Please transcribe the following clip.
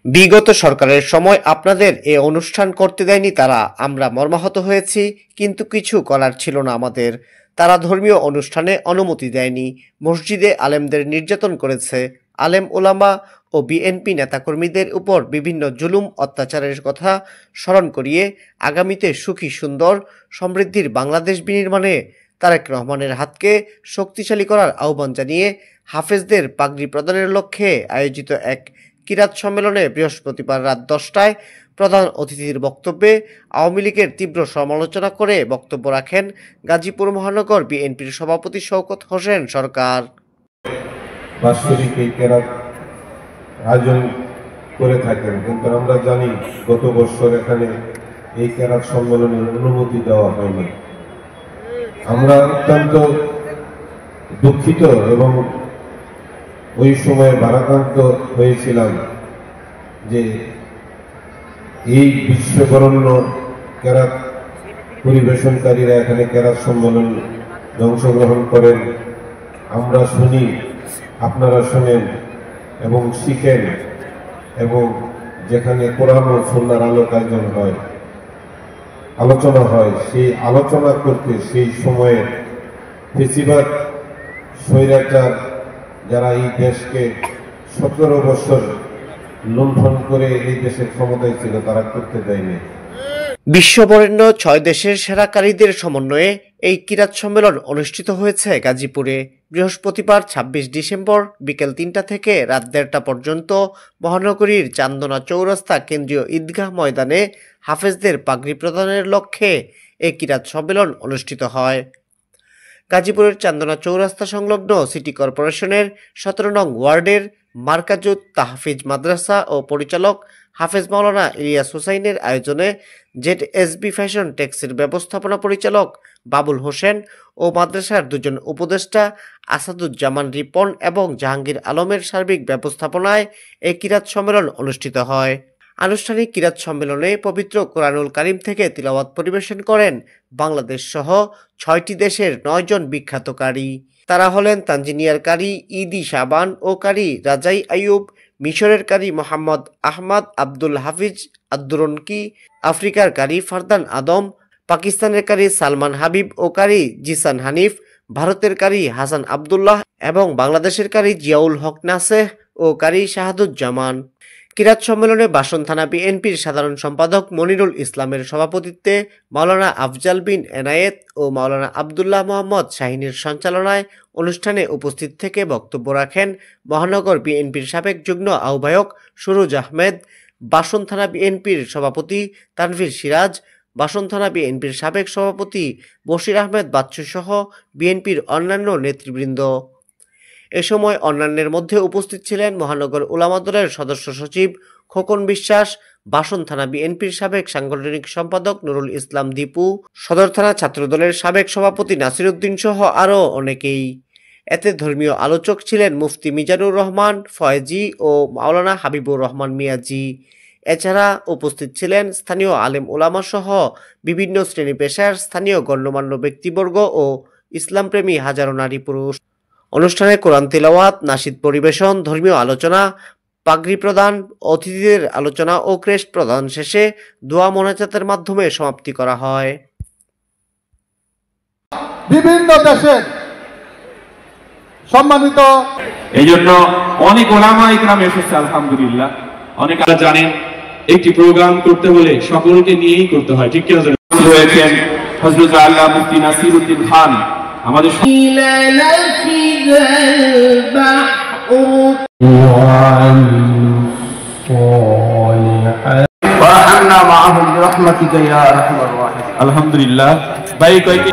বিগত সরকারের সময় আপনাদের এ অনুষ্ঠান করতে দেয়নি তারা। আমরা মর্মাহত হয়েছি, কিন্তু কিছু করার ছিল না আমাদের। তারা ধর্মীয় অনুষ্ঠানে অনুমতি দেয়নি, মসজিদে আলেমদের নির্যাতন করেছে। আলেম ওলামা ও বিএনপি নেতাকর্মীদের উপর বিভিন্ন জুলুম অত্যাচারের কথা স্মরণ করিয়ে আগামীতে সুখী সুন্দর সমৃদ্ধির বাংলাদেশ বিনির্মাণে তারেক রহমানের হাতকে শক্তিশালী করার আহ্বান জানিয়ে হাফেজদের পাগড়ি প্রদানের লক্ষ্যে আয়োজিত এক কিরাত সম্মেলনে বৃহস্পতিবার রাত 10টায় প্রধান অতিথির বক্তব্যে আওয়ামী লীগের তীব্র সমালোচনা করে বক্তব্য রাখেন গাজীপুর মহানগর বিএনপির সভাপতি শওকত হোসেন সরকার। আয়োজন করে থাকেন, কিন্তু আমরা জানি গত বছর এখানে এই কেরাত সম্মেলনের অনুমতি দেওয়া হয়নি। আমরা অত্যন্ত দুঃখিত এবং ওই সময় ভারাক্রান্ত হয়েছিলাম যে এই বিশ্ববরণ্য কেরাত পরিবেশনকারীরা এখানে কেরাত সম্মেলন অংশগ্রহণ করেন। আমরা শুনি, আপনারা শোনেন এবং শিখেন, এবং যেখানে কোরআন ও সুন্নাহর আলোচনা হয় সেই আলোচনা করতে সেই সময়ে ফেসিবাদ স্বৈরাচার যারা এই দেশকে 17 বছর লুণ্ঠন করে এই দেশের ক্ষমতায় ছিল তারা করতে দেয়নি। বিশ্ববরেণ্য 6 দেশের সেরাকারীদের সমন্বয়ে এই কিরাত সম্মেলন অনুষ্ঠিত হয়েছে গাজীপুরে। বৃহস্পতিবার 26 ডিসেম্বর বিকেল 3টা থেকে রাত 1:30টা পর্যন্ত মহানগরীর চান্দনা চৌরাস্তা কেন্দ্রীয় ঈদগাহ ময়দানে হাফেজদের পাগড়ি প্রদানের লক্ষ্যে এই কিরাত সম্মেলন অনুষ্ঠিত হয়। গাজীপুরের চান্দনা চৌরাস্তা সংলগ্ন সিটি কর্পোরেশনের 17 নং ওয়ার্ডের মার্কাজুত তাহফিজ মাদ্রাসা ও পরিচালক হাফেজ মাওলানা ইলিয়াস হুসাইনের আয়োজনে জেডএসবি ফ্যাশন টেক্সের ব্যবস্থাপনা পরিচালক বাবুল হোসেন ও মাদ্রাসার 2 জন উপদেষ্টা আসাদুজ্জামান রিপন এবং জাহাঙ্গীর আলমের সার্বিক ব্যবস্থাপনায় এই কিরাত সম্মেলন অনুষ্ঠিত হয়। আনুষ্ঠানিক কিরাত সম্মেলনে পবিত্র কোরআনুল কারীম থেকে তিলাওয়াত পরিবেশন করেন বাংলাদেশ সহ 6টি দেশের 9 জন বিখ্যাত কারি। তারা হলেন তানজানিয়ার কারি ইদি শাবান ও কারি রাজাই আইয়ুব, মিশরের কারি মোহাম্মদ আহমদ আব্দুল হাফিজ আদ্দুরনকি, আফ্রিকার কারি ফারদান আদম, পাকিস্তানের কারি সালমান হাবিব ও কারি জিসান হানিফ, ভারতের কারি হাসান আবদুল্লাহ এবং বাংলাদেশের কারি জিয়াউল হক নাসেহ ও কারি শাহাদুজ্জামান। কিরাত সম্মেলনে বাসন থানা বিএনপির সাধারণ সম্পাদক মনিরুল ইসলামের সভাপতিত্বে মাওলানা আফজাল বিন এনায়েত ও মাওলানা আবদুল্লাহ মোহাম্মদ শাহিনের সঞ্চালনায় অনুষ্ঠানে উপস্থিত থেকে বক্তব্য রাখেন মহানগর বিএনপির সাবেক যুগ্ম আহ্বায়ক সুরুজ আহমেদ, বাসন থানা বিএনপির সভাপতি তানভীর সিরাজ, বাসন থানা বিএনপির সাবেক সভাপতি বশির আহমেদ বাচ্চু সহ বিএনপির অন্যান্য নেতৃবৃন্দ। এ সময় অন্যান্যের মধ্যে উপস্থিত ছিলেন মহানগর উলামা দলের সদস্য সচিব খোকন বিশ্বাস, বাসন থানা বিএনপির সাবেক সাংগঠনিক সম্পাদক নুরুল ইসলাম দীপু, সদর থানা ছাত্রদলের সাবেক সভাপতি নাসির উদ্দিন সহ আরও অনেকেই। এতে ধর্মীয় আলোচক ছিলেন মুফতি মিজানুর রহমান ফয়েজি ও মাওলানা হাবিবুর রহমান মিয়াজি। এছাড়া উপস্থিত ছিলেন স্থানীয় আলেম ওলামা সহ বিভিন্ন শ্রেণী পেশার স্থানীয় গণ্যমান্য ব্যক্তিবর্গ ও ইসলামপ্রেমী হাজারো নারী পুরুষ। অনুষ্ঠানে কোরআন তিলাওয়াত, নাশিদ পরিবেশন, ধর্মীয় আলোচনা, পাগড়ি প্রদান, অতিথিদের আলোচনা ও ক্রেস্ট প্রদান শেষে দোয়া মোনাজাতের মাধ্যমে সমাপ্তি করা হয়। বিভিন্ন দেশের সম্মানিত এই জন্য অনেক ওলামা ইকরাম এসেছে, আলহামদুলিল্লাহ। অনেক জানেন একটি প্রোগ্রাম করতে হলে সকলকে নিয়েই করতে হয়, ঠিক কিনা? হয়েছেন হযরত আল্লাহ মুফতি নাসির উদ্দিন খান আমাদের আলহামদুলিল্লাহ। ভাই কয়েক